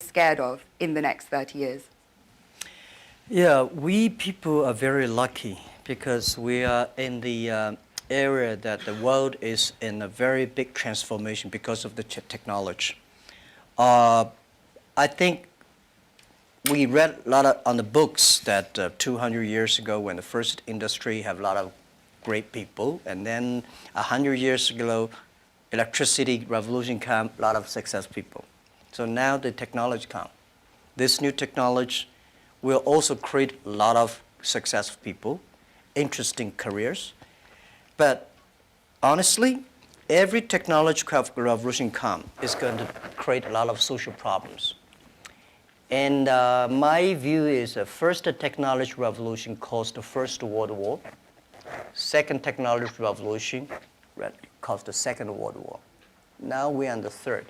scared of in the next 30 years? Yeah, we people are very lucky because we are in the area that the world is in a very big transformation because of the technology. I think we read a lot on the books that 200 years ago when the first industry have a lot of great people, and then 100 years ago, electricity revolution came, a lot of success people. So now the technology come. This new technology will also create a lot of successful people, interesting careers. But honestly, every technological revolution come is going to create a lot of social problems. And my view is the first technology revolution caused the First World War. Second technology revolution caused the Second World War. Now we're on the third.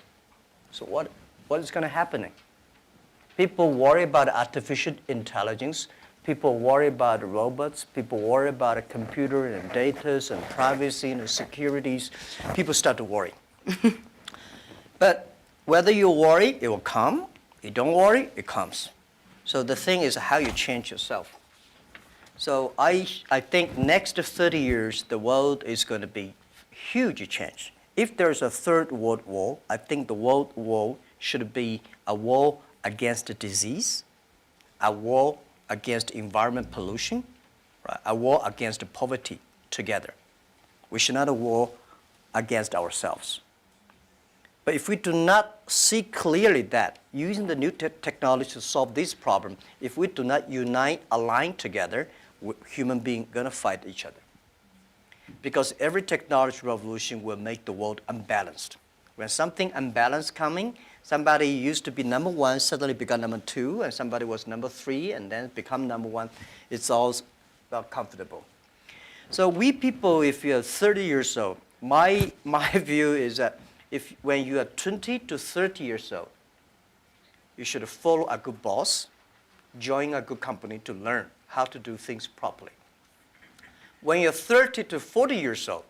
So what is going to happen? People worry about artificial intelligence. People worry about robots. People worry about a computer and data and privacy and securities. People start to worry. But whether you worry, it will come. You don't worry, it comes. So the thing is how you change yourself. So I think next 30 years, the world is going to be huge change. If there's a third world war, I think the world war should be a war against the disease, a war against environment pollution, right? A war against poverty together. We should not a war against ourselves. But if we do not see clearly that using the new technology to solve this problem, if we do not unite, align together, human beings are going to fight each other. Because every technology revolution will make the world unbalanced. When something unbalanced coming, somebody used to be number one, suddenly become number two, and somebody was number three, and then become number one. It's all not comfortable. So we people, if you're 30 years old, my view is that when you are 20 to 30 years old, you should follow a good boss, join a good company to learn how to do things properly. When you're 30 to 40 years old,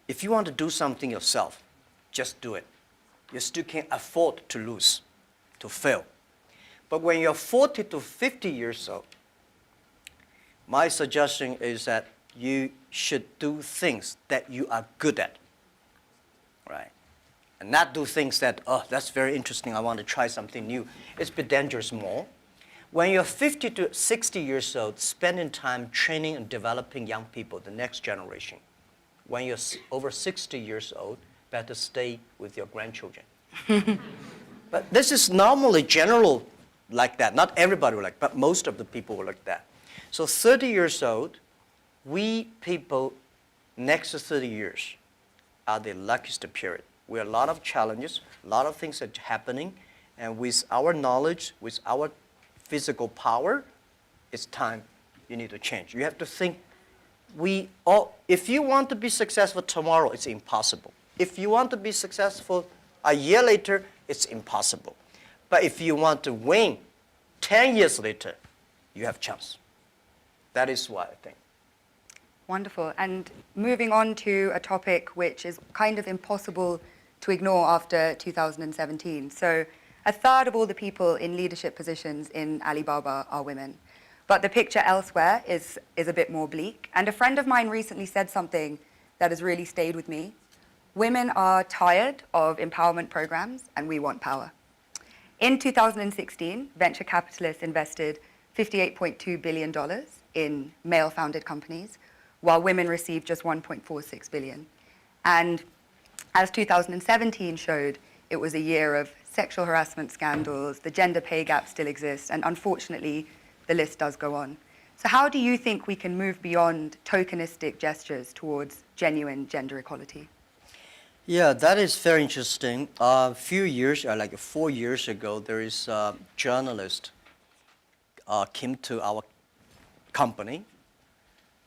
if you want to do something yourself, just do it. You still can't afford to lose, to fail. But when you're 40 to 50 years old, my suggestion is that you should do things that you are good at, right? And not do things that, oh, that's very interesting, I want to try something new. It's a bit dangerous more. When you're 50 to 60 years old, spending time training and developing young people, the next generation. When you're over 60 years old, better stay with your grandchildren. But this is normally general like that. Not everybody will like, but most of the people will like that. So 30 years old, we people, next 30 years, are the luckiest period. We have a lot of challenges, a lot of things are happening, and with our knowledge, with our physical power, it's time you need to change. You have to think, if you want to be successful tomorrow, it's impossible. If you want to be successful a year later, it's impossible. But if you want to win 10 years later, you have a chance. That is what I think. Wonderful. And moving on to a topic which is kind of impossible to ignore after 2017. So a third of all the people in leadership positions in Alibaba are women. But the picture elsewhere is a bit more bleak. And a friend of mine recently said something that has really stayed with me. Women are tired of empowerment programs, and we want power. In 2016, venture capitalists invested $58.2 billion in male-founded companies, while women received just $1.46 billion. And as 2017 showed, it was a year of sexual harassment scandals, the gender pay gap still exists, and unfortunately, the list does go on. So how do you think we can move beyond tokenistic gestures towards genuine gender equality? Yeah, that is very interesting. A few years, like 4 years ago, there is a journalist came to our company,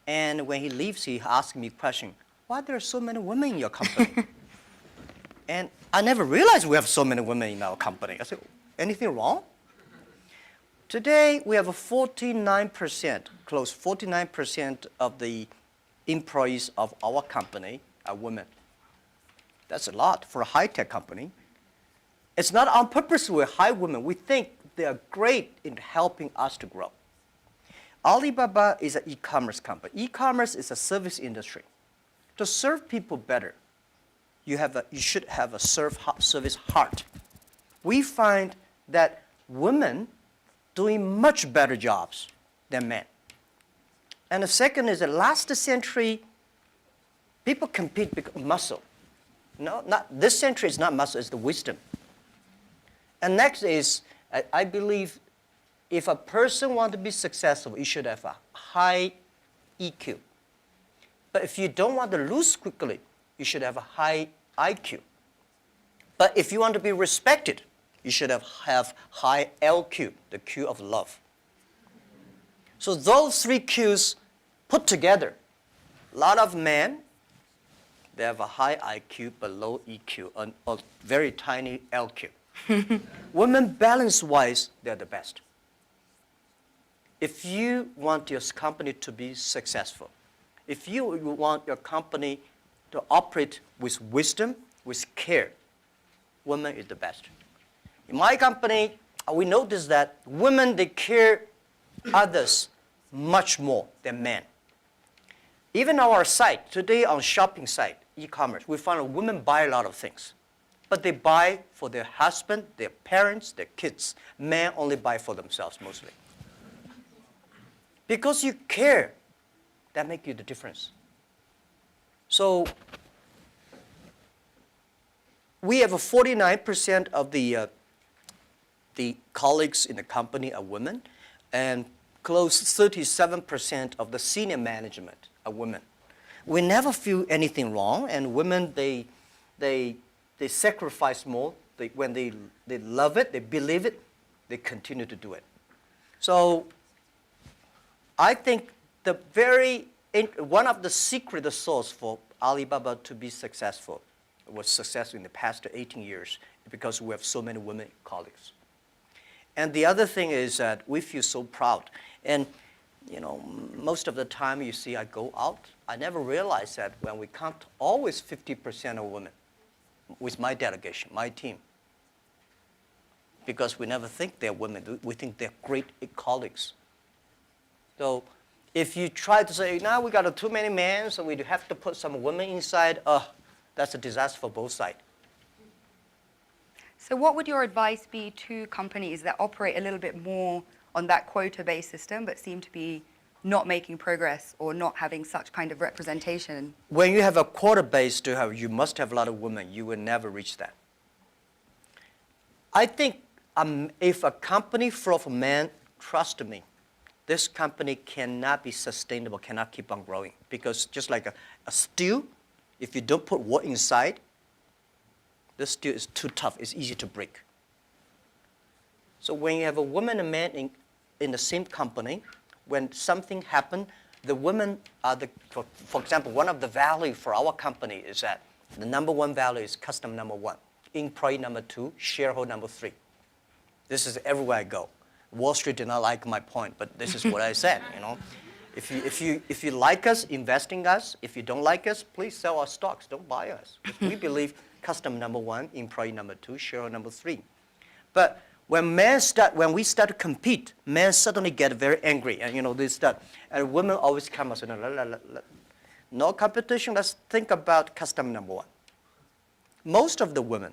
and when he leaves, he asked me a question, why there are so many women in your company? And I never realized we have so many women in our company. I said, anything wrong? Today, we have a 49%, close 49% of the employees of our company are women. That's a lot for a high-tech company. It's not on purpose we hire women. We think they are great in helping us to grow. Alibaba is an e-commerce company. E-commerce is a service industry. To serve people better, you should have a service heart. We find that women doing much better jobs than men. And the second is that last century, people compete because of muscle. No, not this century is not muscle, it's the wisdom. And next is, I believe, if a person wants to be successful, you should have a high EQ. But if you don't want to lose quickly, you should have a high IQ. But if you want to be respected, you should have high LQ, the Q of love. So those three Qs put together, a lot of men, they have a high IQ but low EQ, and a very tiny LQ. Women, balance-wise, they're the best. If you want your company to be successful, if you want your company to operate with wisdom, with care, women is the best. In my company, we notice that women, they care others much more than men. Even on our site, today on shopping site, e-commerce, we find women buy a lot of things. But they buy for their husband, their parents, their kids. Men only buy for themselves mostly. Because you care, that makes you the difference. So we have 49% of the colleagues in the company are women, and close 37% of the senior management are women. We never feel anything wrong, and women, they sacrifice more. When they love it, they believe it, they continue to do it. So I think one of the secret sauce for Alibaba to be successful was successful in the past 18 years because we have so many women colleagues. And the other thing is that we feel so proud. And most of the time you see I go out, I never realize that when we count always 50% of women with my delegation, my team. Because we never think they're women. We think they're great colleagues. So if you try to say, now we got too many men, so we have to put some women inside, that's a disaster for both sides. So what would your advice be to companies that operate a little bit more on that quota-based system but seem to be not making progress or not having such kind of representation? When you have a quota-based, you must have a lot of women. You will never reach that. I think if a company full of men, trust me, this company cannot be sustainable, cannot keep on growing. Because just like a stew, if you don't put wood inside, this stew is too tough. It's easy to break. So when you have a woman and man in the same company, when something happens, the women are for example, one of the values for our company is that the number one value is customer number one, employee number two, shareholder number three. This is everywhere I go. Wall Street did not like my point, but this is what I said. If you like us, invest in us. If you don't like us, please sell our stocks. Don't buy us. We believe customer number one, employee number two, shareholder number three. But when we start to compete, men suddenly get very angry, and they start. And women always come and say, no competition. Let's think about customer number one. Most of the women,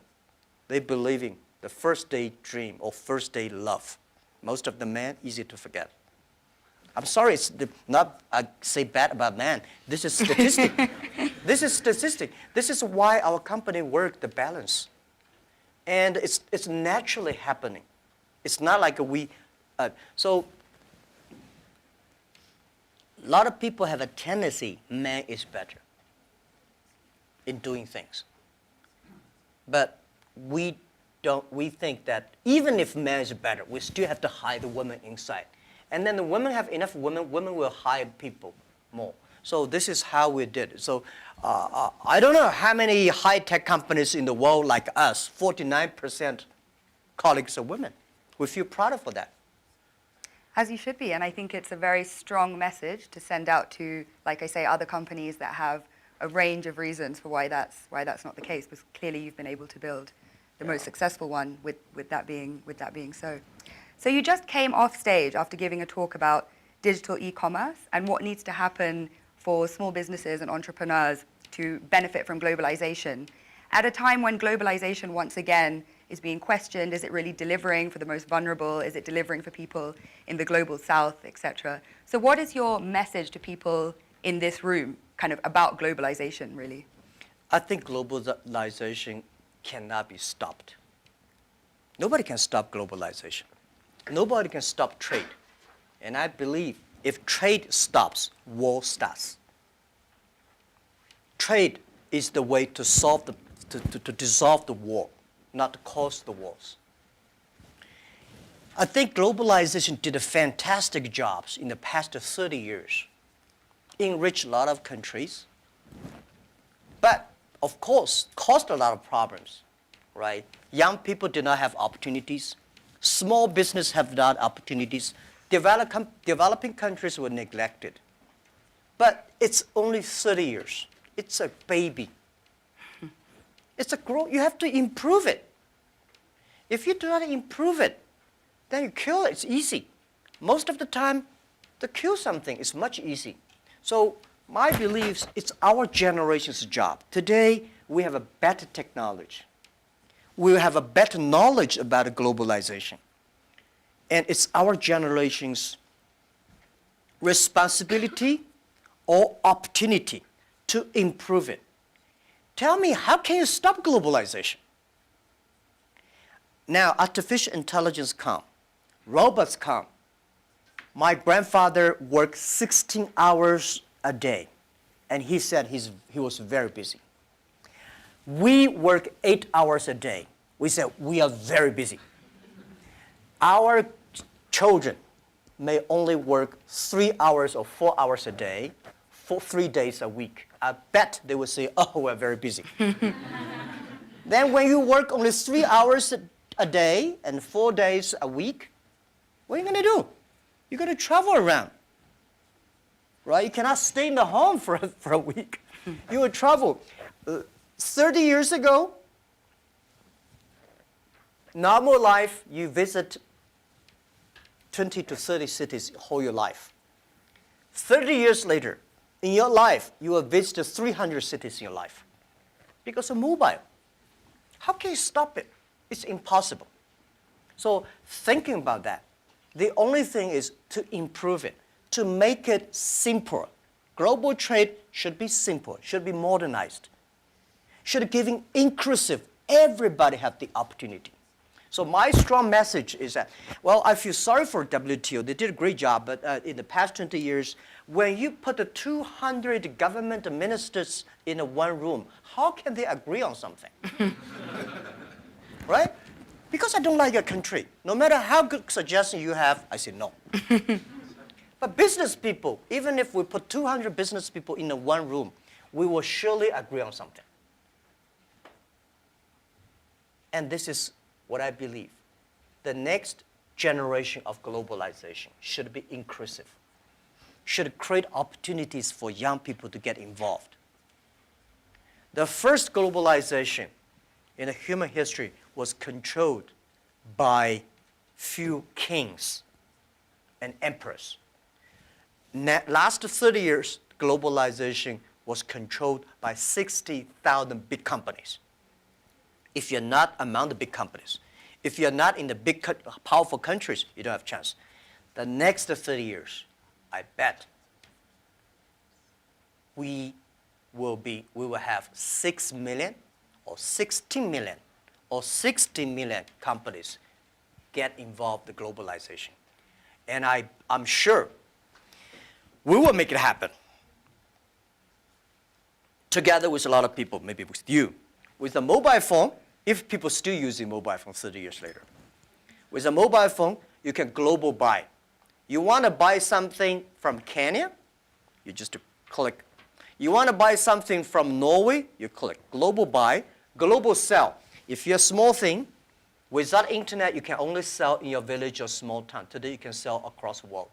they believe in the first day dream or first day love. Most of the men, easy to forget. I'm sorry, it's not I say bad about men. This is statistic. This is statistic. This is why our company works the balance. And it's naturally happening. It's not like so a lot of people have a tendency, man is better in doing things. But we think that even if man is better, we still have to hire the woman inside. And then the women have enough women will hire people more. So this is how we did it. So I don't know how many high-tech companies in the world like us, 49% colleagues are women. We feel proud of that. As you should be, and I think it's a very strong message to send out to, like I say, other companies that have a range of reasons for why that's not the case, because clearly you've been able to build the most successful one, with that being so. So you just came off stage after giving a talk about digital e-commerce and what needs to happen for small businesses and entrepreneurs to benefit from globalization. At a time when globalization once again is being questioned, is it really delivering for the most vulnerable? Is it delivering for people in the global south, etc.? So what is your message to people in this room kind of about globalization, really? I think globalization cannot be stopped. Nobody can stop globalization. Nobody can stop trade. And I believe if trade stops, war starts. Trade is the way to solve to dissolve the war, not to cause the wars. I think globalization did a fantastic job in the past 30 years. Enriched a lot of countries, but of course, caused a lot of problems, right? Young people did not have opportunities. Small business have not opportunities. Developing countries were neglected. But it's only 30 years. It's a baby. It's a growth. You have to improve it. If you do not improve it, then you kill it. It's easy. Most of the time, to kill something is much easy. So my beliefs, it's our generation's job. Today, we have a better technology. We have a better knowledge about globalization. And it's our generation's responsibility or opportunity to improve it. Tell me, how can you stop globalization? Now, artificial intelligence come, robots come. My grandfather worked 16 hours a day, and he said he was very busy. We work 8 hours a day. We said we are very busy. Our children may only work 3 hours or 4 hours a day for 3 days a week. I bet they will say, oh, we're very busy. Then when you work only 3 hours a day and 4 days a week, what are you going to do? You're going to travel around, right? You cannot stay in the home for a week. You will travel. 30 years ago, normal life, you visit 20 to 30 cities whole your life. 30 years later, in your life, you will visit 300 cities in your life because of mobile. How can you stop it? It's impossible. So thinking about that, the only thing is to improve it, to make it simpler. Global trade should be simple, should be modernized, should be inclusive. Everybody have the opportunity. So my strong message is that, well, I feel sorry for WTO. They did a great job, but in the past 20 years, when you put the 200 government ministers in one room, how can they agree on something? Right? Because I don't like your country. No matter how good suggestion you have, I say no. But business people, even if we put 200 business people in one room, we will surely agree on something. And this is what I believe. The next generation of globalization should be inclusive, should create opportunities for young people to get involved. The first globalization in the human history was controlled by few kings and emperors. Last 30 years, globalization was controlled by 60,000 big companies. If you're not among the big companies, if you're not in the big, powerful countries, you don't have a chance. The next 30 years, I bet we will have 6 million or 16 million or 16 million companies get involved in globalization. And I'm sure we will make it happen. Together with a lot of people, maybe with you. With a mobile phone, if people still using mobile phone 30 years later. With a mobile phone, you can global buy. You want to buy something from Kenya, you just click. You want to buy something from Norway, you click. Global buy, global sell. If you're a small thing, without internet, you can only sell in your village or small town. Today, you can sell across the world.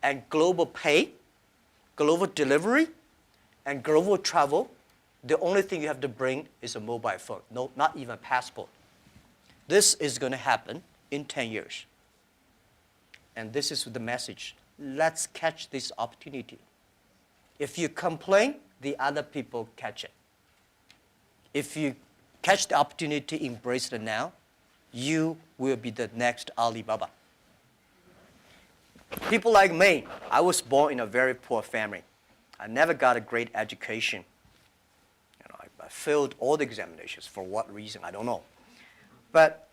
And global pay, global delivery, and global travel, The only thing you have to bring is a mobile phone, no, not even a passport. This is going to happen in 10 years. And this is the message. Let's catch this opportunity. If you complain, the other people catch it. If you catch the opportunity, embrace it now, you will be the next Alibaba. People like me, I was born in a very poor family. I never got a great education. I failed all the examinations. For what reason, I don't know. But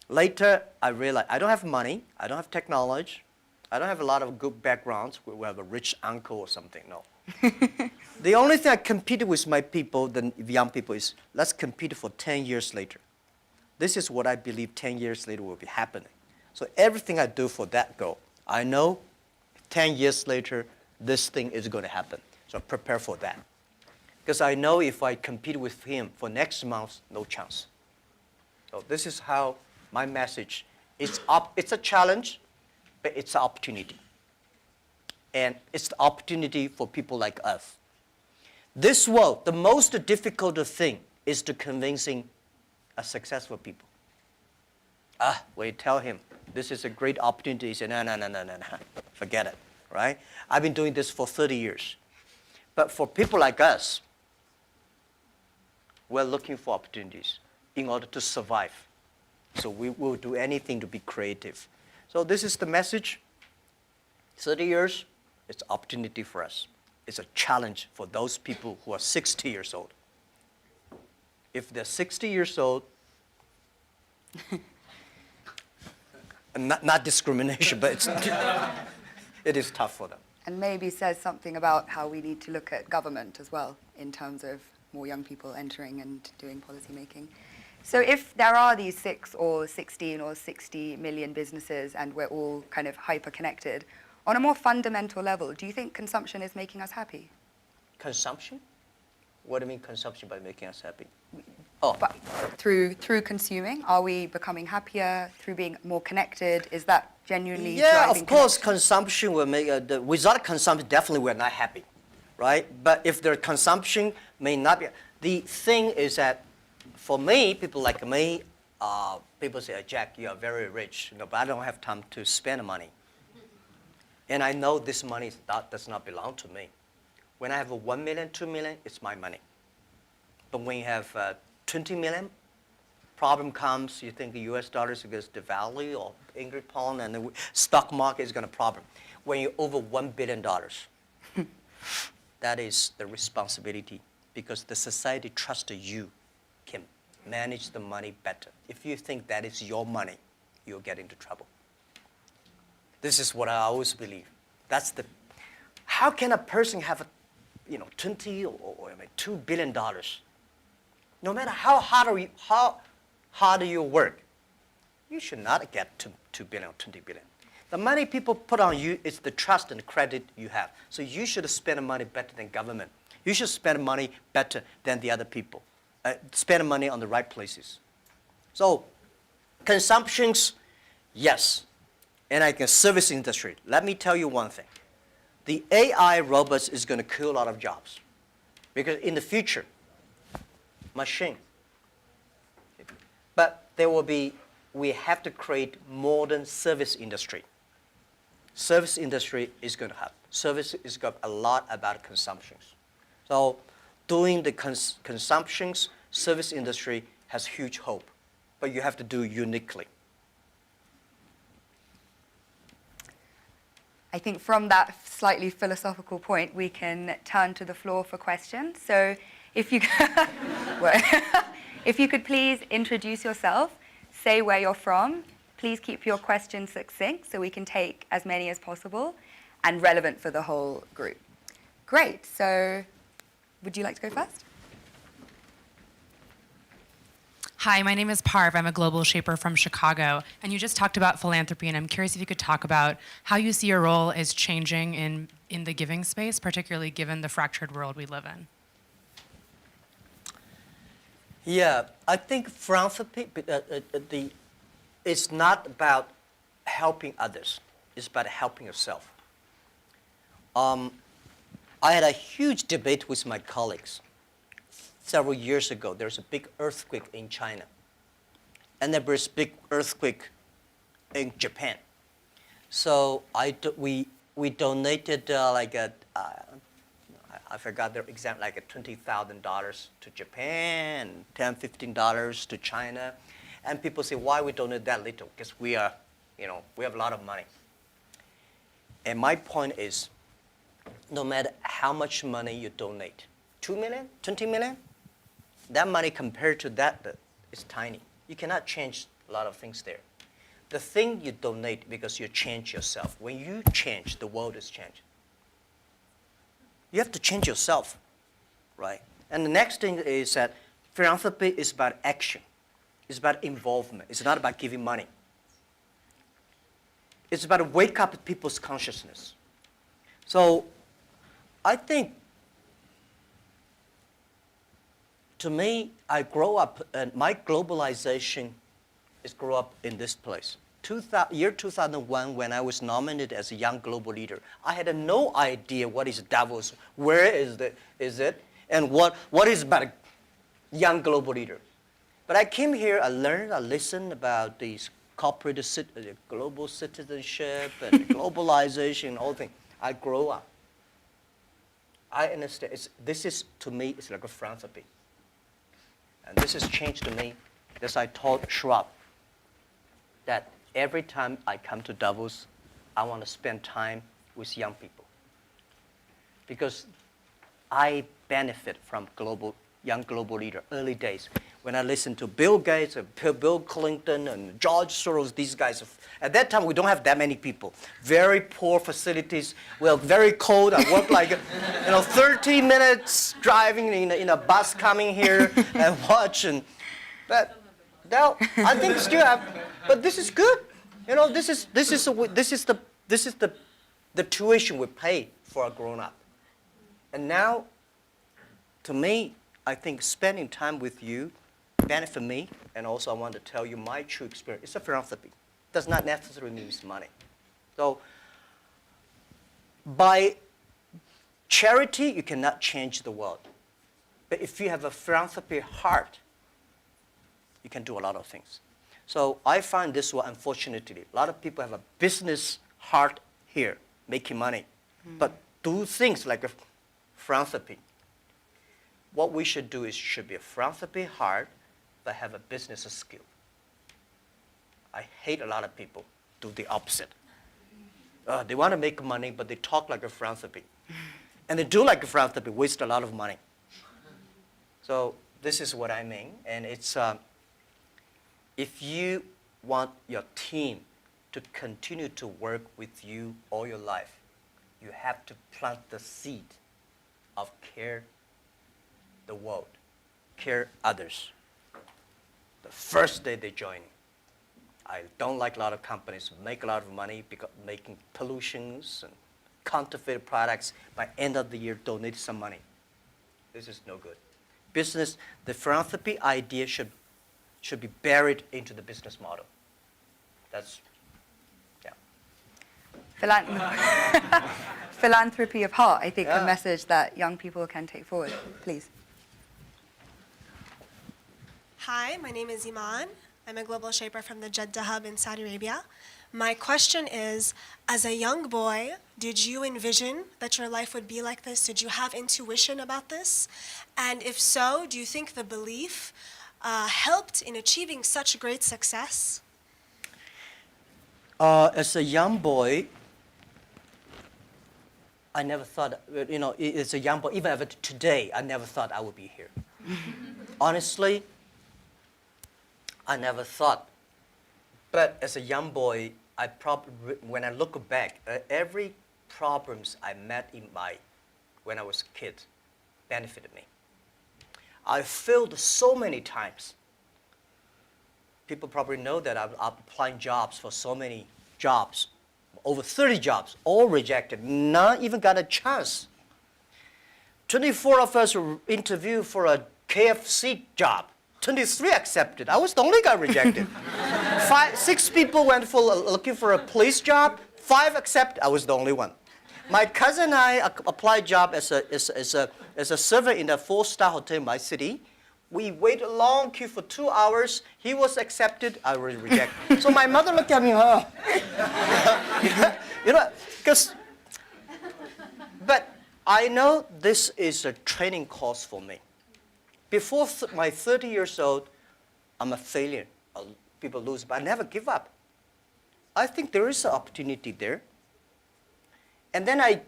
later, I realized I don't have money, I don't have technology, I don't have a lot of good backgrounds. We have a rich uncle or something, no. The only thing I competed with my people, the young people, is let's compete for 10 years later. This is what I believe 10 years later will be happening. So everything I do for that goal, I know 10 years later, this thing is going to happen. So prepare for that. Because I know if I compete with him for next month, no chance. So this is how my message is. It's a challenge, but it's an opportunity. And it's the opportunity for people like us. This world, the most difficult thing is to convincing a successful people. When you tell him, this is a great opportunity, he says, no, forget it, right? I've been doing this for 30 years. But for people like us, we're looking for opportunities in order to survive. So we will do anything to be creative. So this is the message. 30 years, it's an opportunity for us. It's a challenge for those people who are 60 years old. If they're 60 years old, not discrimination, but it is tough for them. And maybe says something about how we need to look at government as well in terms of more young people entering and doing policy making. So if there are these 6 or 16 or 60 million businesses and we're all kind of hyper-connected, on a more fundamental level, do you think consumption is making us happy? Consumption? What do you mean consumption by making us happy? But through consuming, are we becoming happier through being more connected? Is that genuinely driving of course, connection? consumption will make, without consumption, definitely we're not happy, right? But if the consumption may not be, the thing is that for me, people like me, people say, Jack, you are very rich, but I don't have time to spend money. And I know this money does not belong to me. When I have 1 million, 2 million, it's my money. But when you have 20 million, problem comes, you think the US dollar is going to devalue or English pound and the stock market is going to problem. When you're over $1 billion, that is the responsibility because the society trusts you can manage the money better. If you think that is your money, you'll get into trouble. This is what I always believe. That's the, how can a person have 20 or $2 billion? No matter how hard you work, you should not get to 2 billion or 20 billion. The money people put on you is the trust and credit you have. So you should spend money better than government. You should spend money better than the other people. Spend money on the right places. So consumptions, yes. And like a service industry, let me tell you one thing. The AI robots is going to kill a lot of jobs. Because in the future, machine. But there will be, we have to create modern service industry. Service industry is going to have, service is got a lot about consumptions. So doing the consumptions, service industry has huge hope. But you have to do uniquely. I think from that slightly philosophical point, we can turn to the floor for questions. So if you, if you could please introduce yourself, say where you're from, please keep your questions succinct so we can take as many as possible and relevant for the whole group. Great, so would you like to go first? Hi, my name is Parv. I'm a global shaper from Chicago. And you just talked about philanthropy, and I'm curious if you could talk about how you see your role is changing in the giving space, particularly given the fractured world we live in. Yeah, I think philanthropy, it's not about helping others. It's about helping yourself. I had a huge debate with my colleagues several years ago, there's a big earthquake in China. And there was a big earthquake in Japan. So we donated I forgot the exact, like $20,000 to Japan, $10, $15 to China. And people say, why we donate that little? Because we have a lot of money. And my point is, no matter how much money you donate, 2 million, 20 million, that money compared to that is tiny. You cannot change a lot of things there. The thing you donate because you change yourself. When you change, the world is changed. You have to change yourself, right? And the next thing is that philanthropy is about action. It's about involvement. It's not about giving money. It's about to wake up people's consciousness. So I think, to me, I grow up, and my globalization is grow up in this place. Year 2001, when I was nominated as a Young Global Leader, I had no idea what is Davos, where is it, and what is about a Young Global Leader. But I came here, I learned, I listened about these corporate global citizenship and globalization and all things. I grow up. I understand. This is, to me, it's like a philanthropy. And this has changed to me, as I told Schwab, that every time I come to Davos, I want to spend time with young people. Because I benefit from Young Global Leader, early days. When I listen to Bill Gates, and Bill Clinton, and George Soros, these guys, at that time we don't have that many people. Very poor facilities. Well, very cold. I work like 30 minutes driving in a bus coming here and watching. But now I think still have. But this is good. This is the tuition we pay for a grown-up. And now, to me, I think spending time with you benefit me, and also I want to tell you my true experience. It's a philanthropy. It does not necessarily mean money. So, by charity, you cannot change the world. But if you have a philanthropy heart, you can do a lot of things. So I find this one, unfortunately, a lot of people have a business heart here, making money, but do things like a philanthropy. What we should do is should be a philanthropy heart, but have a business skill. I hate a lot of people do the opposite. They want to make money, but they talk like a philanthropy. And they do like a philanthropy, waste a lot of money. So this is what I mean, and it's, if you want your team to continue to work with you all your life, you have to plant the seed of care the world, care others. The first day they join. I don't like a lot of companies make a lot of money because making pollutions and counterfeit products. By end of the year, donate some money. This is no good. Business, the philanthropy idea should be buried into the business model. That's, yeah. Philanthropy of heart, I think, a message that young people can take forward. Please. Hi, my name is Iman. I'm a global shaper from the Jeddah Hub in Saudi Arabia. My question is, as a young boy, did you envision that your life would be like this? Did you have intuition about this? And if so, do you think the belief helped in achieving such great success? As a young boy, I never thought, as a young boy, even today, I never thought I would be here. Honestly, I never thought. But as a young boy, when I look back, every problems I met when I was a kid benefited me. I failed so many times. People probably know that I'm applying jobs for so many jobs, over 30 jobs, all rejected, not even got a chance. 24 of us were interviewed for a KFC job. 23 accepted. I was the only guy rejected. 6 people went for looking for a police job. 5 accepted. I was the only one. My cousin and I applied job as a server in a 4-star hotel in my city. We waited a long queue for 2 hours. He was accepted. I was rejected. So my mother looked at me, but I know this is a training course for me. Before my 30 years old, I'm a failure. People lose, but I never give up. I think there is an opportunity there. And then I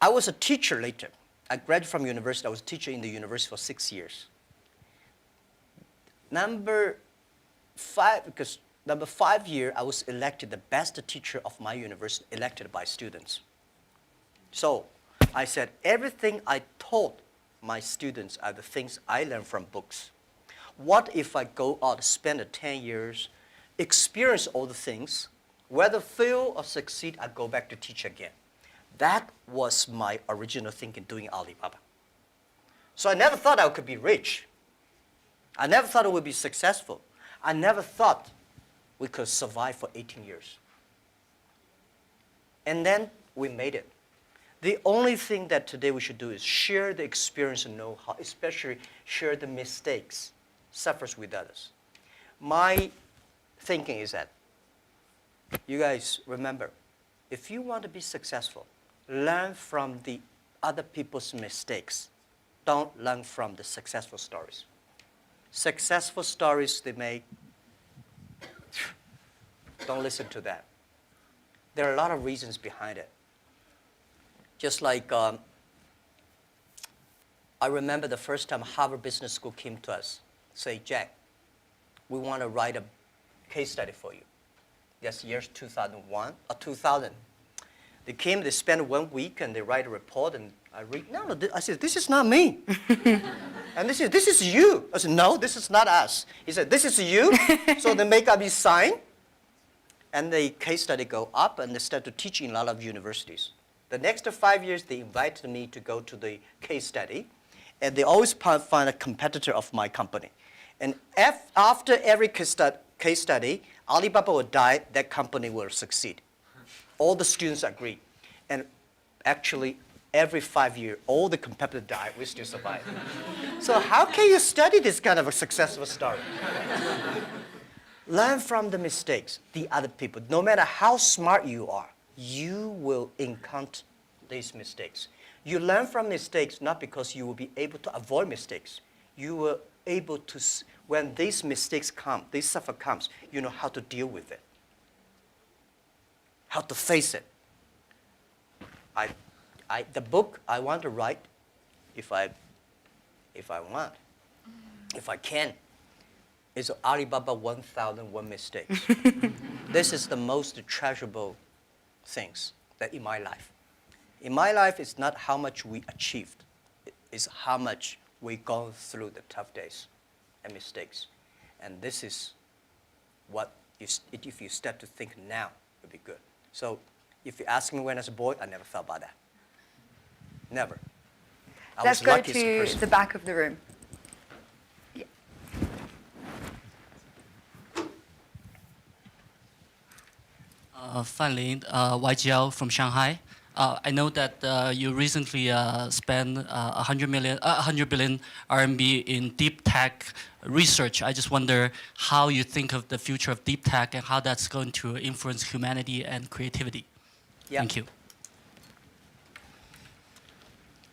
was a teacher later. I graduated from university. I was a teacher in the university for 6 years. Number 5 year, I was elected the best teacher of my university, elected by students. So I said, everything I taught my students are the things I learned from books. What if I go out, spend 10 years, experience all the things, whether fail or succeed, I go back to teach again. That was my original thinking doing Alibaba. So I never thought I could be rich. I never thought I would be successful. I never thought we could survive for 18 years. And then we made it. The only thing that today we should do is share the experience and know-how, especially share the mistakes, suffers with others. My thinking is that you guys remember, if you want to be successful, learn from the other people's mistakes. Don't learn from the successful stories. Successful stories they make, don't listen to that. There are a lot of reasons behind it. Just like I remember the first time Harvard Business School came to us, say, Jack, we want to write a case study for you. That's years 2001 or 2000. They came, they spent 1 week, and they write a report, and I read, I said, this is not me. And this is you. I said, no, this is not us. He said, this is you. So they make up his sign, and the case study go up, and they start to teach in a lot of universities. The next 5 years, they invited me to go to the case study, and they always find a competitor of my company. And after every case study, Alibaba will die, that company will succeed. All the students agree. And actually, every 5 years, all the competitors die, we still survive. So how can you study this kind of a successful story? Learn from the mistakes, the other people. No matter how smart you are, you will encounter these mistakes. You learn from mistakes not because you will be able to avoid mistakes. You will able to, when these mistakes come, this suffer comes, you know how to deal with it, how to face it. The book I want to write, if I can, is Alibaba 1001 Mistakes. This is the most treasurable things that in my life. In my life, it's not how much we achieved. It's how much we gone through the tough days and mistakes. And this is what, if you start to think now, would be good. So if you ask me when I was a boy, I never thought about that. Never. Let's go to the back of the room. Yeah. Fan Lin, YGL from Shanghai. I know that you recently spent 100 billion RMB in deep tech research. I just wonder how you think of the future of deep tech and how that's going to influence humanity and creativity. Yeah. Thank you.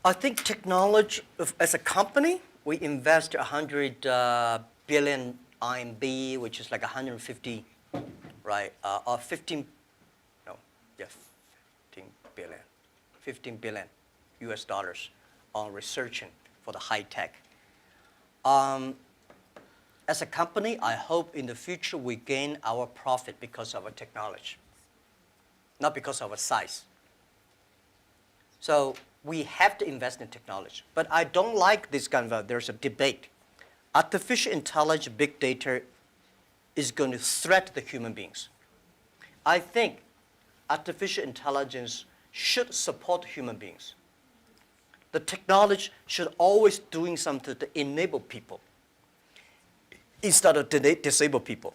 I think technology, as a company, we invest 100 billion RMB, which is like 150, right, or 15, no, yeah, 15 billion US dollars on researching for the high tech. As a company, I hope in the future we gain our profit because of our technology, not because of our size. So we have to invest in technology. But I don't like this kind of, there's a debate. Artificial intelligence, big data is going to threaten the human beings. I think artificial intelligence should support human beings. The technology should always doing something to enable people instead of disable people.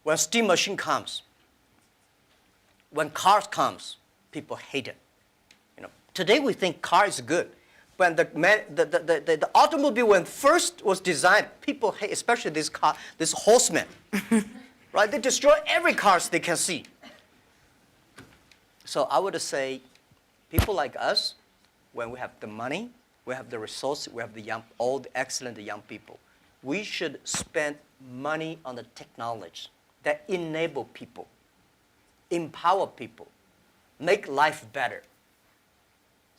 When steam machine comes, When cars comes, people hate it. Today we think car is good. When the automobile when first was designed, people hate, especially this horseman, right? They destroy every cars they can see. So I would say, people like us, when we have the money, we have the resources, we have all the excellent young people, we should spend money on the technology that enable people, empower people, make life better.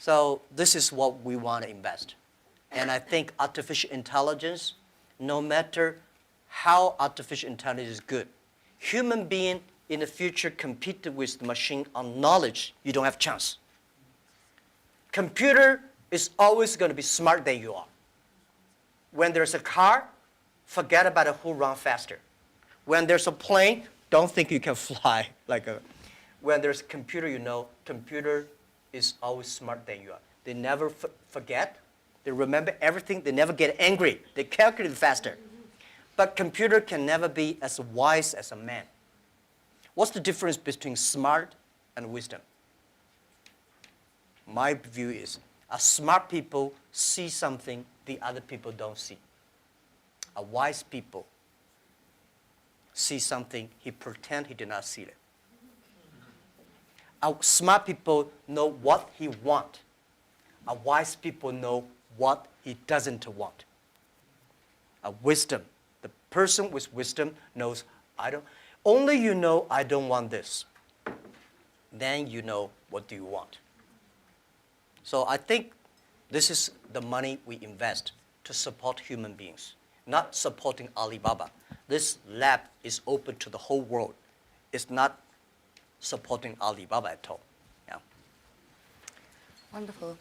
So this is what we want to invest. And I think artificial intelligence, no matter how artificial intelligence is good, human being in the future compete with the machine on knowledge, you don't have a chance. Computer is always going to be smarter than you are. When there's a car, forget about who runs faster. When there's a plane, don't think you can fly. When there's a computer, computer is always smarter than you are. They never forget. They remember everything. They never get angry. They calculate faster. But computer can never be as wise as a man. What's the difference between smart and wisdom? My view is, a smart people see something the other people don't see. A wise people see something, he pretend he did not see it. A smart people know what he want. A wise people know what he doesn't want. A wisdom, the person with wisdom knows, only you know I don't want this. Then you know what do you want. So I think this is the money we invest to support human beings, not supporting Alibaba. This lab is open to the whole world. It's not supporting Alibaba at all. Yeah. Wonderful.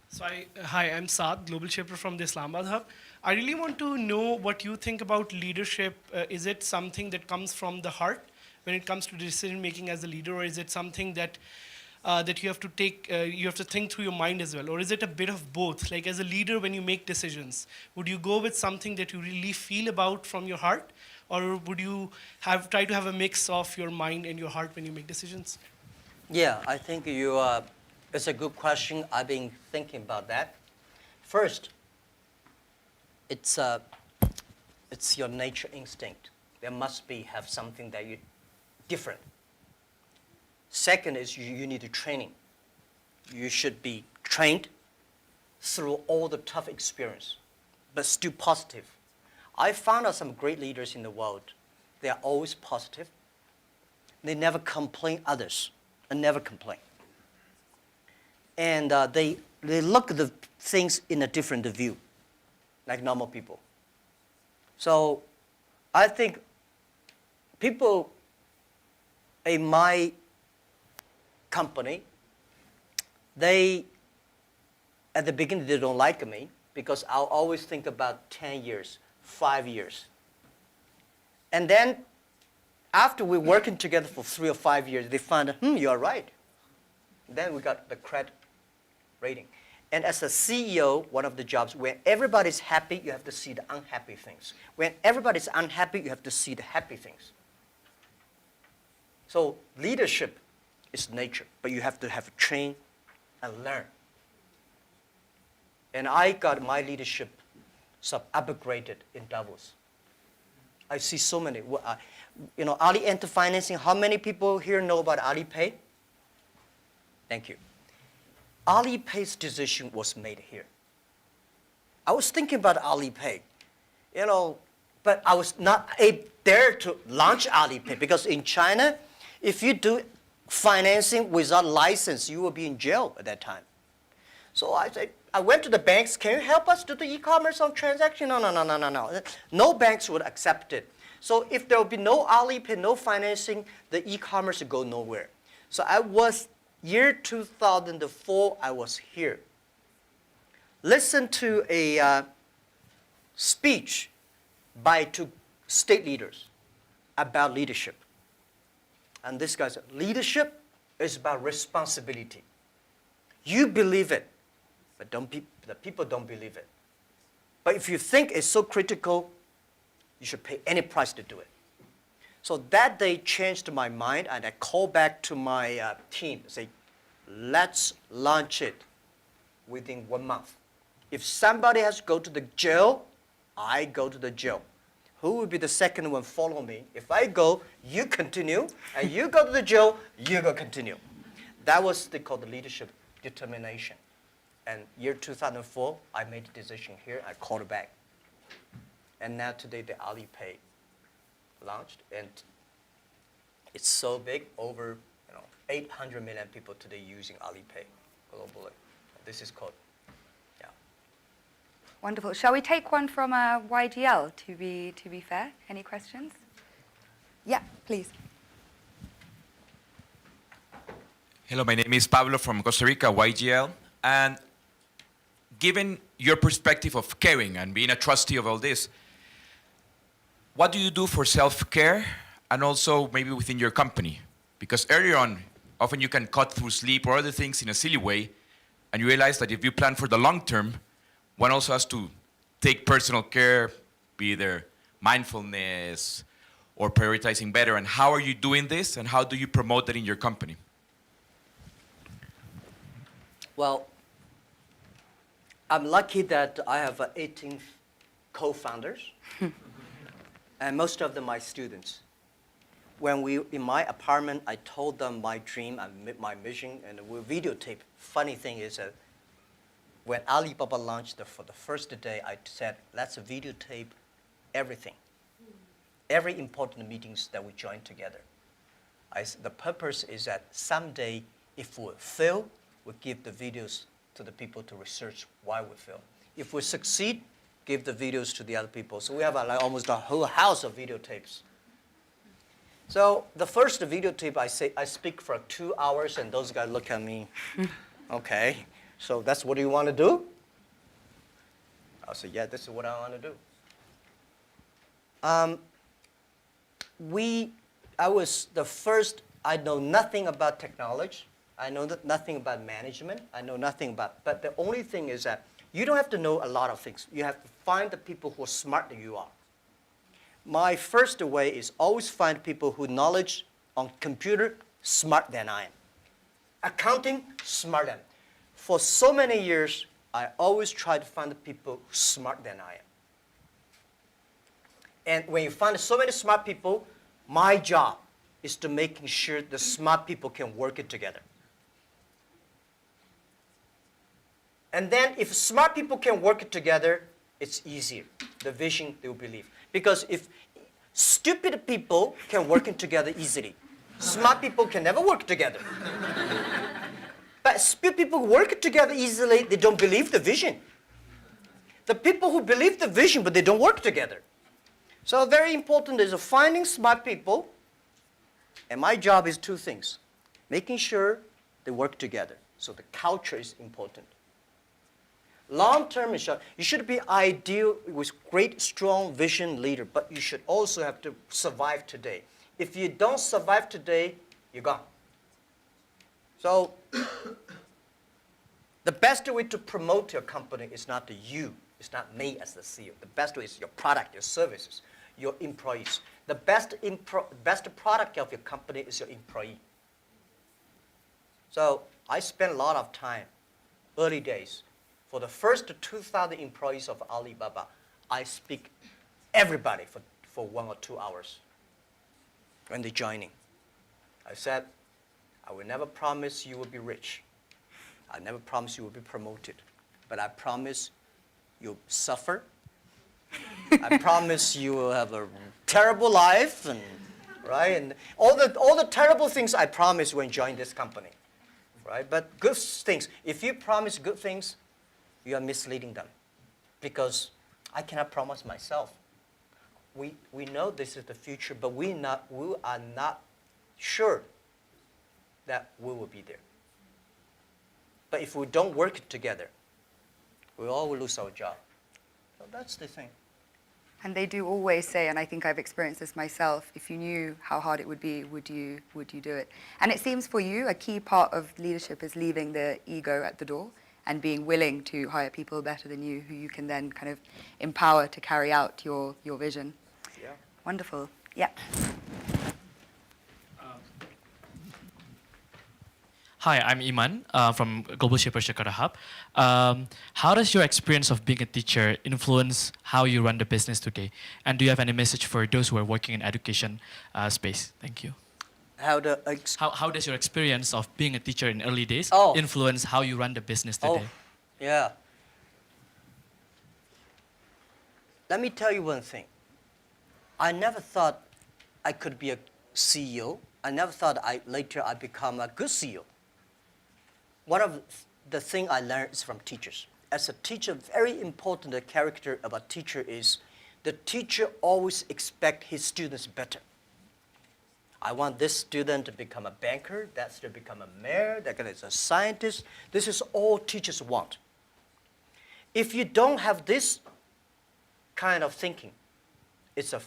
So hi, I'm Saad, Global Shaper from the Islamabad Hub. I really want to know what you think about leadership. Is it something that comes from the heart when it comes to decision making as a leader, or is it something that that you have to take, you have to think through your mind as well, or is it a bit of both? Like as a leader, when you make decisions, would you go with something that you really feel about from your heart, or would you try to have a mix of your mind and your heart when you make decisions? Yeah, I think it's a good question. I've been thinking about that. First, it's your nature instinct. There must have something that you different. Second is you need training. You should be trained through all the tough experience, but still positive. I found out some great leaders in the world. They are always positive. They never complain others, and never complain. And they look at the things in a different view, like normal people. So I think people in my company, at the beginning, they don't like me because I'll always think about 10 years, 5 years. And then after we're working together for 3 or 5 years, they find, you're right. Then we got the credit rating. And as a CEO, one of the jobs, when everybody's happy, you have to see the unhappy things. When everybody's unhappy, you have to see the happy things. So leadership is nature, but you have to have train and learn. And I got my leadership upgraded in Davos. I see so many. Ali Enter Financing, how many people here know about Alipay? Thank you. Alipay's decision was made here. I was thinking about Alipay, but I was not dare to launch Alipay because in China, if you do financing without license, you will be in jail at that time. So I went to the banks, can you help us do the e-commerce on transaction? No. No banks would accept it. So if there will be no Alipay, no financing, the e-commerce would go nowhere. So year 2004, I was here. Listen to a speech by 2 state leaders about leadership. And this guy said, leadership is about responsibility. You believe it, but the people don't believe it. But if you think it's so critical, You should pay any price to do it. So that day changed my mind, and I called back to my team and say, let's launch it within 1 month. If somebody has to go to the jail, I go to the jail. Who will be the second one follow me? If I go, you continue, and you go to the jail, you go continue. That was called the leadership determination. And year 2004, I made a decision here, I called it back. And now today the Alipay launched, and it's so big, over 800 million people today using Alipay globally. This is called, yeah. Wonderful. Shall we take one from YGL to be fair? Any questions? Yeah, please. Hello, my name is Pablo from Costa Rica, YGL. And given your perspective of caring and being a trustee of all this, what do you do for self-care and also maybe within your company? Because earlier on, often you can cut through sleep or other things in a silly way, and you realize that if you plan for the long term, one also has to take personal care, be either mindfulness or prioritizing better. And how are you doing this, and how do you promote that in your company? Well, I'm lucky that I have 18 co-founders, and most of them are my students. When in my apartment, I told them my dream and my mission, and we videotape. Funny thing is that when Alibaba launched for the first day, I said, let's videotape everything. Every important meetings that we join together. The purpose is that someday, if we fail, we give the videos to the people to research why we fail. If we succeed, give the videos to the other people. So we have almost a whole house of videotapes. So the first videotape, I speak for 2 hours, and those guys look at me, okay, so that's what you want to do? I said, yeah, this is what I want to do. I was the first, I know nothing about technology. I know nothing about management. I know nothing about, but the only thing is that you don't have to know a lot of things. You have to find the people who are smarter than you are. My first way is always find people who knowledge on computer smarter than I am. Accounting, smarter than. For so many years, I always try to find the people smarter than I am. And when you find so many smart people, my job is to making sure the smart people can work it together. And then if smart people can work it together, it's easier. The vision they will believe. Because if stupid people can work it together easily, smart people can never work together. But stupid people work it together easily, they don't believe the vision. The people who believe the vision, but they don't work together. So very important is finding smart people, and my job is 2 things. Making sure they work together. So the culture is important. Long term, you should be ideal with great, strong vision leader, but you should also have to survive today. If you don't survive today, you're gone. So the best way to promote your company is not you, it's not me as the CEO. The best way is your product, your services, your employees. The best product of your company is your employee. So I spent a lot of time, early days. For the first 2,000 employees of Alibaba, I speak everybody for 1 or 2 hours when they're joining. I said, I will never promise you will be rich. I never promise you will be promoted. But I promise you'll suffer. I promise you will have a terrible life, and right? And all the terrible things I promise when you join this company. Right? But good things. If you promise good things, you are misleading them, because I cannot promise myself. We know this is the future, but we are not sure that we will be there. But if we don't work together, we all will lose our job. So that's the thing. And they do always say, and I think I've experienced this myself, if you knew how hard it would be, would you do it? And it seems for you, a key part of leadership is leaving the ego at the door and being willing to hire people better than you, who you can then kind of empower to carry out your vision. Yeah. Wonderful. Yeah. Hi, I'm Iman from Global Shaper Jakarta Hub. How does your experience of being a teacher influence how you run the business today? And do you have any message for those who are working in education space? Thank you. How the How does your experience of being a teacher in early days Oh. influence how you run the business Oh, today? yeah. Let me tell you one thing. I never thought I could be a CEO. I never thought later I'd become a good CEO. One of the things I learned is from teachers. As a teacher, very important character of a teacher is the teacher always expects his students better. I want this student to become a banker, that student to become a mayor, that guy is a scientist. This is all teachers want. If you don't have this kind of thinking, it's a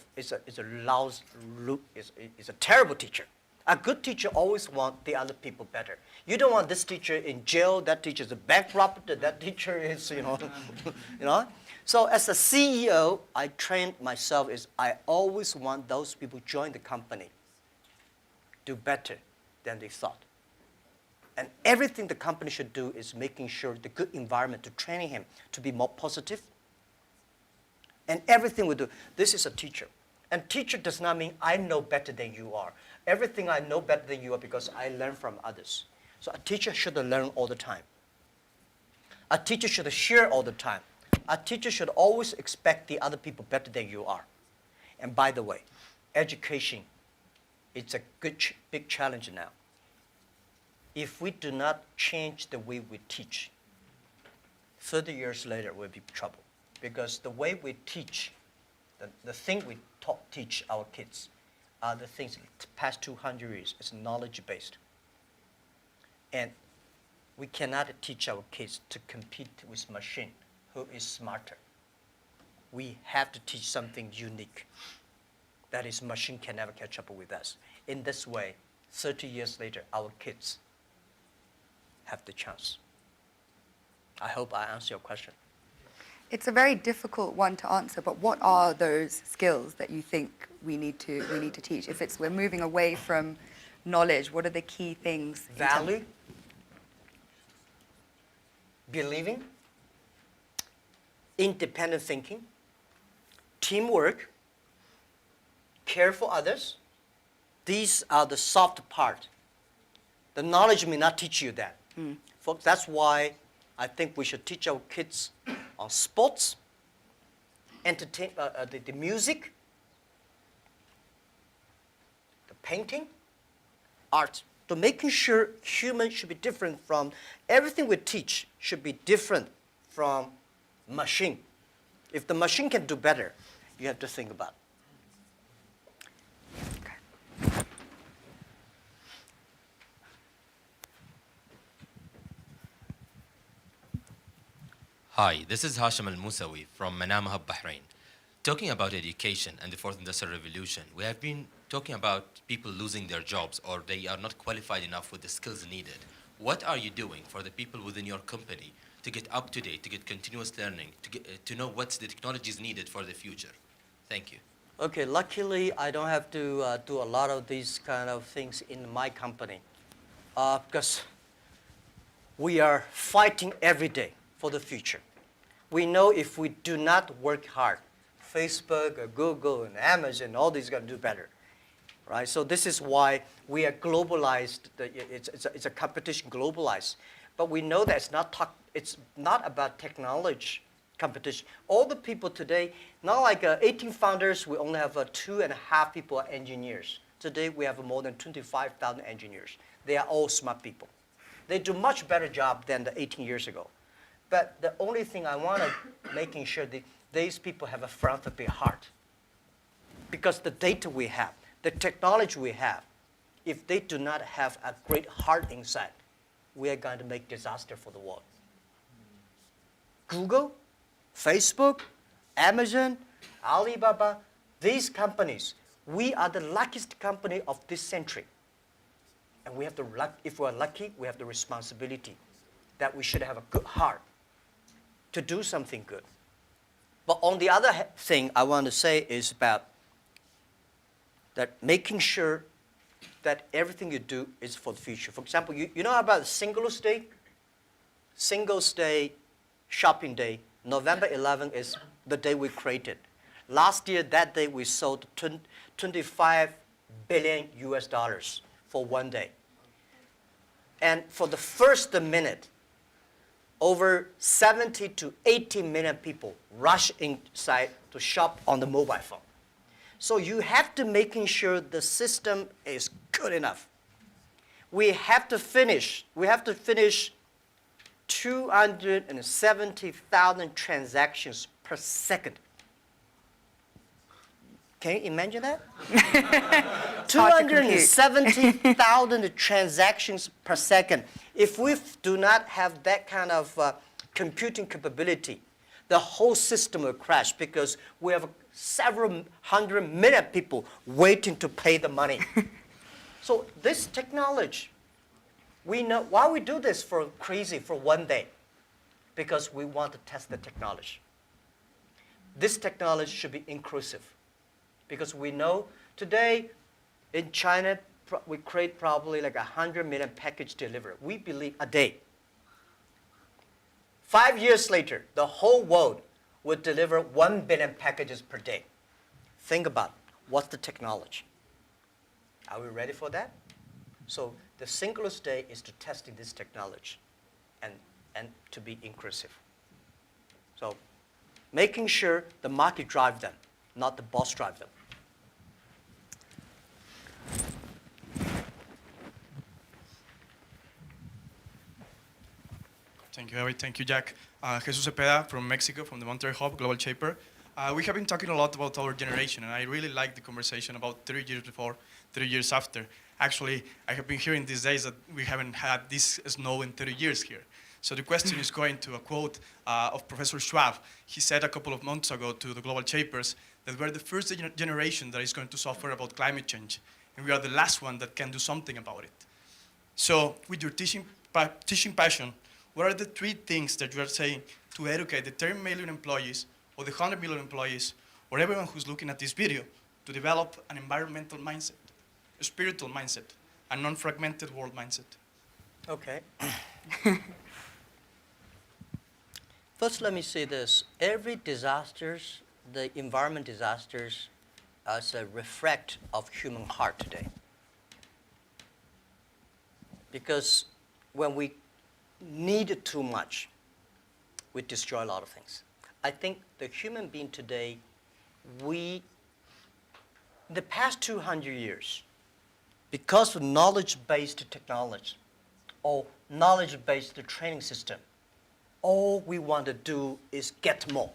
terrible teacher. A good teacher always wants the other people better. You don't want this teacher in jail, that teacher is a bankrupt, that teacher is, you know. So as a CEO, I trained myself is I always want those people join the company do better than they thought. And everything the company should do is making sure the good environment to training him to be more positive. And everything we do, this is a teacher. And teacher does not mean I know better than you are. Everything I know better than you are because I learn from others. So a teacher should learn all the time. A teacher should share all the time. A teacher should always expect the other people better than you are. And by the way, education, it's a big challenge now. If we do not change the way we teach, 30 years later we'll be in trouble. Because the way we teach, the thing we teach our kids are the things the past 200 years is knowledge-based. And we cannot teach our kids to compete with machine who is smarter. We have to teach something unique. That is, machine can never catch up with us. In this way, 30 years later, our kids have the chance. I hope I answer your question. It's a very difficult one to answer, but what are those skills that you think we need to teach? If we're moving away from knowledge, what are the key things? Value, believing, independent thinking, teamwork, care for others. These are the soft part. The knowledge may not teach you that. Folks, that's why I think we should teach our kids on sports, the music, the painting, art. So making sure humans should be different from, everything we teach should be different from machine. If the machine can do better, you have to think about it. Hi, this is Hashim Al-Musawi from Manama Hub, Bahrain. Talking about education and the Fourth Industrial Revolution, we have been talking about people losing their jobs or they are not qualified enough with the skills needed. What are you doing for the people within your company to get up to date, to get continuous learning, to know what's the technologies needed for the future? Thank you. Okay, luckily I don't have to do a lot of these kind of things in my company because we are fighting every day for the future. We know if we do not work hard, Facebook, or Google, and Amazon, all these are going to do better, right? So this is why we are globalized. It's a competition globalized, but we know that it's not about technology competition. All the people today, not like 18 founders, we only have 2.5 people are engineers. Today we have more than 25,000 engineers. They are all smart people. They do much better job than the 18 years ago. But the only thing I want to making sure that these people have a philanthropy heart. Because the data we have, the technology we have, if they do not have a great heart inside, we are going to make disaster for the world. Google, Facebook, Amazon, Alibaba, these companies, we are the luckiest company of this century. And we have the if we're lucky, we have the responsibility that we should have a good heart to do something good. But on the other thing I want to say is about that making sure that everything you do is for the future. For example, you know about Singles Day? Singles Day, shopping day, November 11th is the day we created. Last year, that day, we sold 25 billion US dollars for one day. And for the first minute, over 70 to 80 million people rush inside to shop on the mobile phone. So you have to making sure the system is good enough. We have to finish 270,000 transactions per second. Can you imagine that? hard to compute. 270,000 transactions per second. If we do not have that kind of computing capability, the whole system will crash because we have several hundred million people waiting to pay the money. So this technology, we know why we do this for one day, because we want to test the technology. This technology should be inclusive, because we know today in China we create probably like 100 million package delivery. We believe a day. 5 years later, the whole world would deliver 1 billion packages per day. Think about what's the technology. Are we ready for that? So the Singles Day is to testing this technology and to be inclusive. So making sure the market drive them, not the boss drive them. Thank you, Harry. Thank you, Jack. Jesus Cepeda from Mexico, from the Monterrey Hub, Global Shaper. We have been talking a lot about our generation, and I really like the conversation about 30 years before, 30 years after. Actually, I have been hearing these days that we haven't had this snow in 30 years here. So the question is going to a quote of Professor Schwab. He said a couple of months ago to the Global Shapers that we're the first generation that is going to suffer about climate change, and we are the last one that can do something about it. So with your teaching passion, what are the 3 things that you are saying to educate the 10 million employees or the 100 million employees or everyone who's looking at this video to develop an environmental mindset, a spiritual mindset, a non-fragmented world mindset? Okay. First, let me say this. Every disasters, the environment disasters, is a reflect of human heart today. Because when we need too much, we destroy a lot of things. I think the human being today, in the past 200 years, because of knowledge-based technology or knowledge-based training system, all we want to do is get more.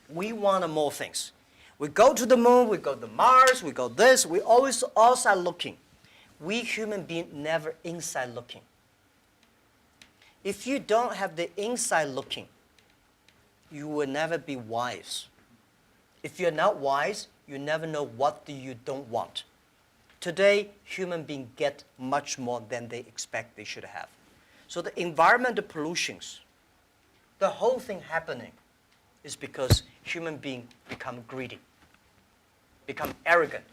We want more things. We go to the moon, we go to Mars, we go this, we always outside looking. We human beings never inside looking. If you don't have the inside looking, you will never be wise. If you're not wise, you never know what you don't want. Today, human beings get much more than they expect they should have. So the environmental pollutions, the whole thing happening is because human beings become greedy, become arrogant.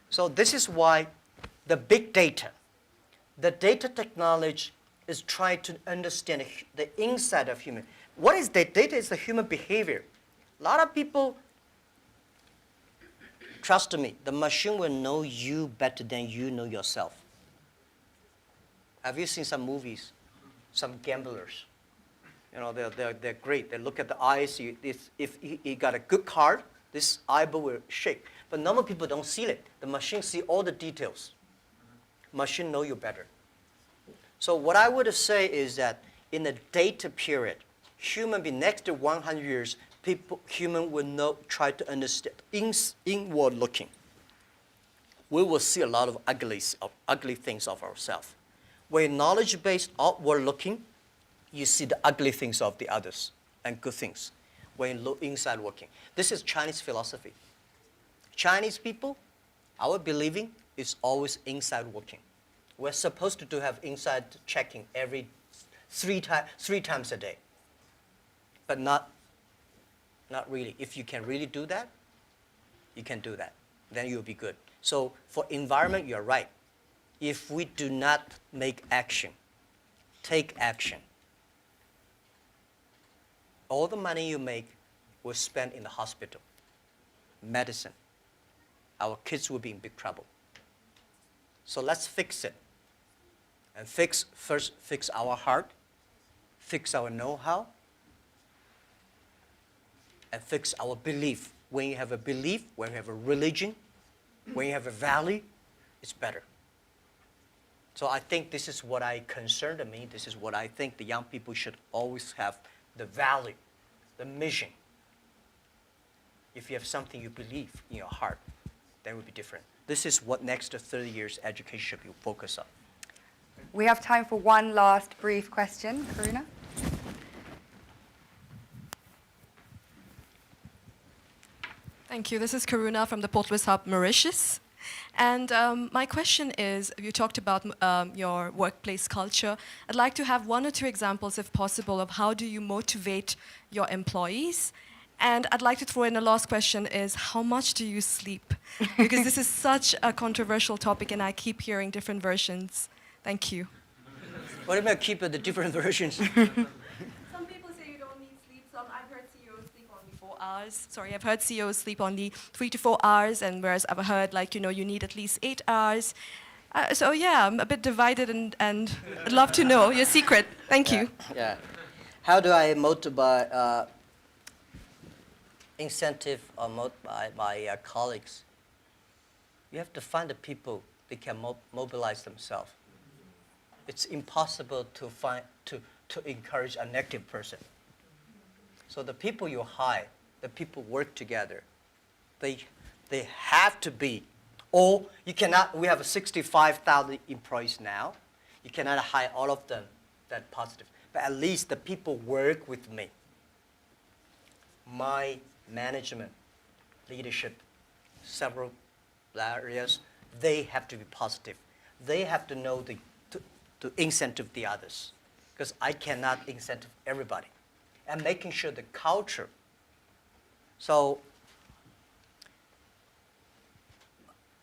So this is why the big data, the data technology is trying to understand the inside of human. What is data? Data is the human behavior. A lot of people, trust me, the machine will know you better than you know yourself. Have you seen some movies? Some gamblers. You know, they're great. They look at the eyes. If he got a good card, this eyeball will shake. But normal people don't see it. The machine see all the details. Machine know you better. So what I would say is that in the data period, human being next to 100 years, human will try to understand inward looking. We will see a lot of ugly things of ourselves. When knowledge-based outward looking, you see the ugly things of the others and good things. When you look inside looking. This is Chinese philosophy. Chinese people, our believing is always inside looking. We're supposed to have inside checking every three times a day. But not really. If you can really do that, you can do that. Then you'll be good. So for environment, you're right. If we do not make action, take action, all the money you make will spend in the hospital, medicine. Our kids will be in big trouble. So let's fix it. And first fix our heart, fix our know-how, and fix our belief. When you have a belief, when you have a religion, when you have a value, it's better. So I think this is what I concerned me. This is what I think the young people should always have, the value, the mission. If you have something you believe in your heart, then it will be different. This is what next 30 years education should be focused on. We have time for one last brief question. Karuna? Thank you. This is Karuna from the Portals Hub, Mauritius. And my question is, you talked about your workplace culture. I'd like to have one or two examples, if possible, of how do you motivate your employees. And I'd like to throw in a last question is, how much do you sleep? Because this is such a controversial topic and I keep hearing different versions. Thank you. What about keep the different versions? Some people say you don't need sleep. I've heard CEOs sleep only 4 hours. I've heard CEOs sleep only 3 to 4 hours, and whereas I've heard you need at least 8 hours. So yeah, I'm a bit divided, and I'd love to know your secret. Thank you. Yeah. How do I motivate, incentive or motivate my colleagues? You have to find the people that can mobilize themselves. It's impossible to encourage a negative person. So the people you hire, the people work together, they have to be, or you cannot, we have 65,000 employees now, you cannot hire all of them that positive, but at least the people work with me. My management, leadership, several areas, they have to be positive. They have to know to incentive the others, because I cannot incentive everybody. And making sure the culture. So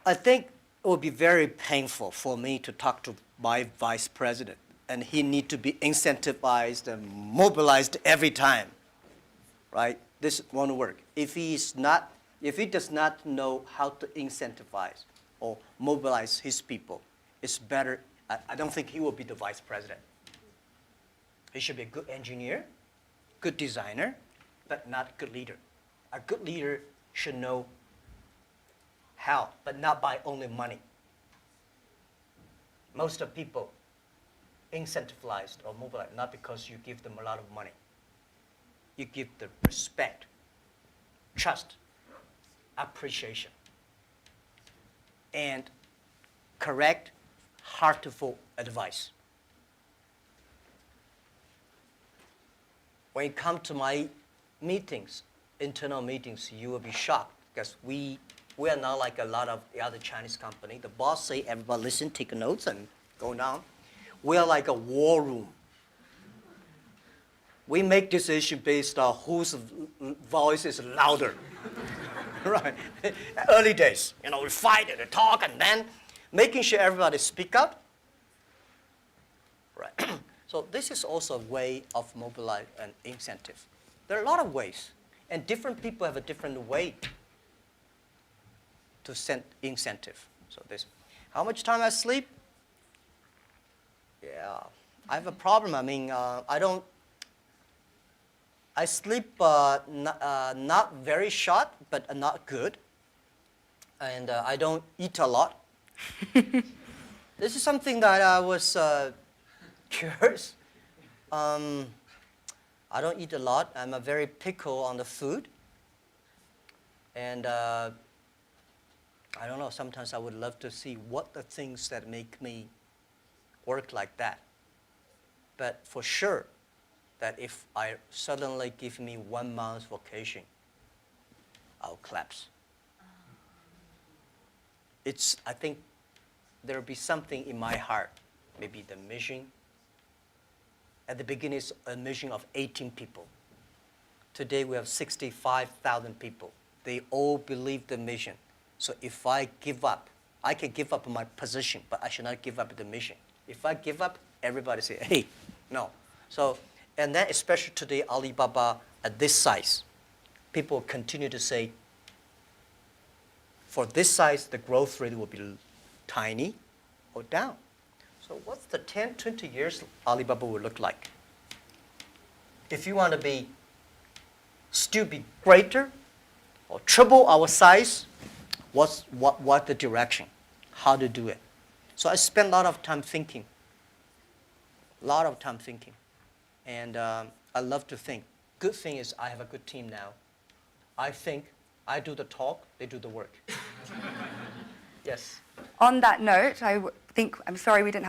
I think it would be very painful for me to talk to my vice president, and he need to be incentivized and mobilized every time, right? This won't work. If he does not know how to incentivize or mobilize his people, it's better. I don't think he will be the vice president. He should be a good engineer, good designer, but not a good leader. A good leader should know how, but not by only money. Most of people incentivized or mobilized not because you give them a lot of money. You give them respect, trust, appreciation, and correct, heartful advice. When you come to my meetings, internal meetings, you will be shocked because we are not like a lot of the other Chinese company. The boss say, everybody listen, take notes, and go down. We are like a war room. We make decisions based on whose voice is louder. Right? Early days, we fight and talk, and then making sure everybody speak up. Right. So this is also a way of mobilize and incentive. There are a lot of ways, and different people have a different way to send incentive. So this, how much time I sleep? Yeah, I have a problem. I mean, I sleep not very short, but not good. And I don't eat a lot. This is something that I was curious. I don't eat a lot. I'm a very picky on the food. And I don't know, sometimes I would love to see what the things that make me work like that. But for sure, that if I suddenly give me 1 month vacation, I'll collapse. I think there'll be something in my heart, maybe the mission. At the beginning, it's a mission of 18 people. Today, we have 65,000 people. they all believe the mission. So if I give up, I can give up my position, but I should not give up the mission. If I give up, everybody say, hey, no. So, and then especially today, Alibaba at this size, people continue to say, for this size, the growth rate will be tiny or down. So what's the 10, 20 years Alibaba will look like? If you want to still be greater or triple our size, what the direction? How to do it? So I spend a lot of time thinking. And I love to think. Good thing is I have a good team now. I think, I do the talk, they do the work. Yes. On that note, I'm sorry we didn't have